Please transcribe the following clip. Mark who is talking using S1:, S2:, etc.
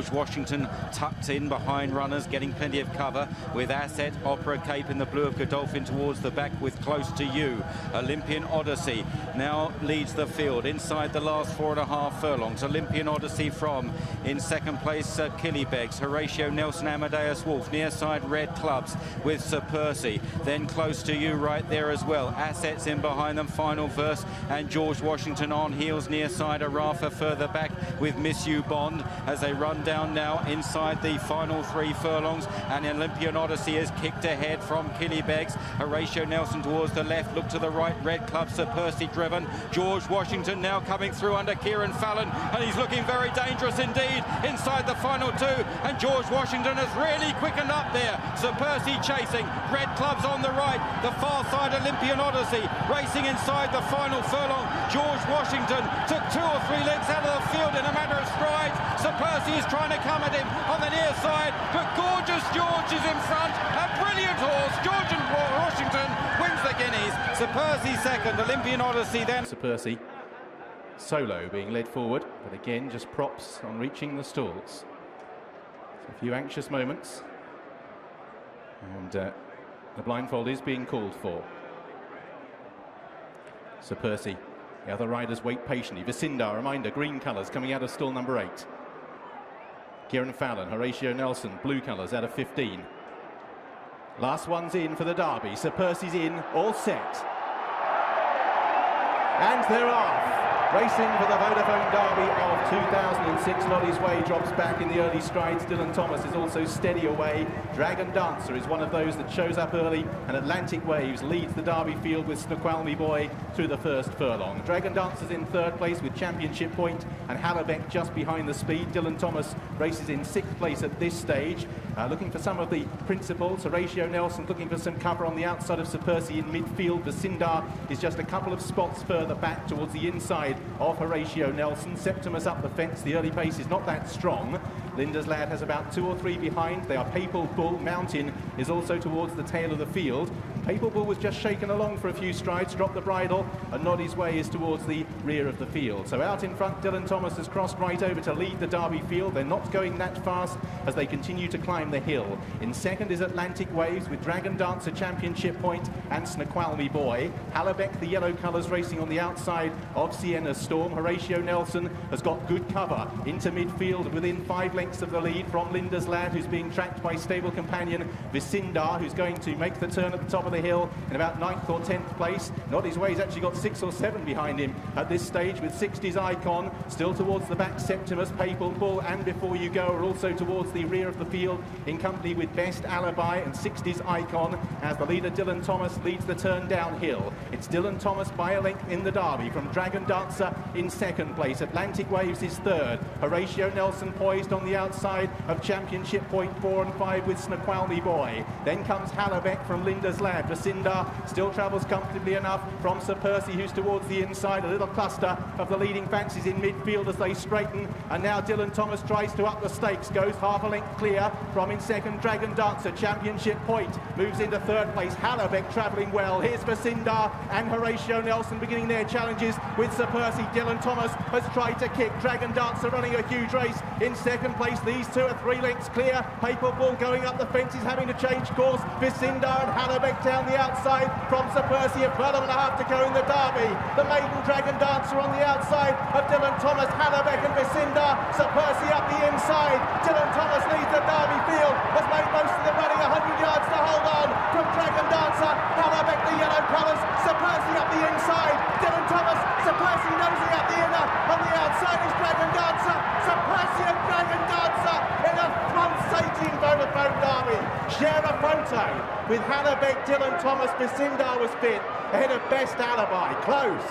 S1: George Washington tucked in behind runners, getting plenty of cover with Asset, Opera Cape in the blue of Godolphin towards the back with Close to You. Olympian Odyssey now leads the field inside the last 4.5 furlongs. Olympian Odyssey from in second place Killybegs, Horatio Nelson, Amadeus Wolf, near side Red Clubs with Sir Percy, then Close to You right there as well. Assets in behind them, Final Verse and George Washington on heels, near side Arafa further back with Miss You Bond as they run down now inside the final 3 furlongs, and Olympian Odyssey is kicked ahead from Killybegs. Horatio Nelson towards the left, look to the right, Red Club, Sir Percy driven. George Washington now coming through under Kieran Fallon, and he's looking very dangerous indeed inside the final 2, and George Washington has really quickened up there. Sir Percy chasing, Red Club's on the right, the far side Olympian Odyssey racing inside the final furlong. George Washington took 2 or 3 lengths out of the field in a matter of strides. Sir Percy is trying to come at him on the near side, but Gorgeous George is in front. A brilliant horse, George Washington wins the Guineas. Sir Percy second, Olympian Odyssey then.
S2: Sir Percy solo being led forward, but again just props on reaching the stalls. So a few anxious moments, and the blindfold is being called for. Sir Percy, the other riders wait patiently. Vicindar, reminder, green colours coming out of stall number 8. Kieran Fallon, Horatio Nelson, blue colours out of 15. Last one's in for the Derby. Sir Percy's in, all set. And they're off. Racing for the Vodafone Derby of 2006. Lottie's Way drops back in the early strides. Dylan Thomas is also steady away. Dragon Dancer is one of those that shows up early, and Atlantic Waves leads the Derby field with Snoqualmie Boy through the first furlong. Dragon Dancer's in 3rd place with Championship Point, and Hallebeck just behind the speed. Dylan Thomas races in 6th place at this stage. Looking for some of the principals. Horatio Nelson looking for some cover on the outside of Sir Percy in midfield. Vicindar is just a couple of spots further back towards the inside of Horatio Nelson. Septimus up the fence. The early pace is not that strong. Linda's Lad has about 2 or 3 behind. They are Papal Bull. Mountain is also towards the tail of the field. Papal Bull was just shaken along for a few strides, dropped the bridle, and Noddy's Way is towards the rear of the field. So out in front, Dylan Thomas has crossed right over to lead the Derby field. They're not going that fast as they continue to climb the hill. In second is Atlantic Waves with Dragon Dancer, Championship Point, and Snoqualmie Boy. Hallebeck, the yellow colours, racing on the outside of Sienna Storm. Horatio Nelson has got good cover into midfield within 5 lengths of the lead from Linda's Lad, who's being tracked by stable companion Vicindar, who's going to make the turn at the top of the hill in about 9th or 10th place. Noddy's Way has actually got 6 or 7 behind him at this stage, with 60's Icon still towards the back. Septimus, Papal Bull, and Before You Go are also towards the rear of the field in company with Best Alibi and 60's Icon, as the leader Dylan Thomas leads the turn downhill. It's Dylan Thomas by a length in the Derby from Dragon Dancer in 2nd place. Atlantic Waves is 3rd. Horatio Nelson poised on the outside of Championship Point 4 and 5 with Snoqualmie Boy. Then comes Hallebeck from Linda's Lad. Vicindar still travels comfortably enough from Sir Percy, who's towards the inside. A little cluster of the leading fancies in midfield as they straighten, and now Dylan Thomas tries to up the stakes, goes half a length clear from in 2nd Dragon Dancer. Championship Point moves into 3rd place. Hallebeck travelling well. Here's Vicindar and Horatio Nelson beginning their challenges with Sir Percy. Dylan Thomas has tried to kick. Dragon Dancer running a huge race in 2nd place. These 2 are 3 lengths clear. Papal Bull going up the fences, having to change course. Vicindar and Hallebeck down the outside from Sir Percy. A furlong and a half to go in the Derby. The maiden Dragon Dancer on the outside of Dylan Thomas, Hallebeck and Vicindar. Sir Percy up the inside. Dylan Thomas leads the Derby field, has made most of the running, 100 yards to hold on from Dragon Dancer. Hallebeck, the yellow colours. Sir Percy up the inside. Dylan Thomas, Sir Percy nosing up the inner. On the outside is Dragon Dancer. Sir Percy and Dragon Dancer in a pulsating Vodafone Derby. Share a photo with Hallebeck, Dylan Thomas. Vicindar was fit ahead of Best Alibi. Close.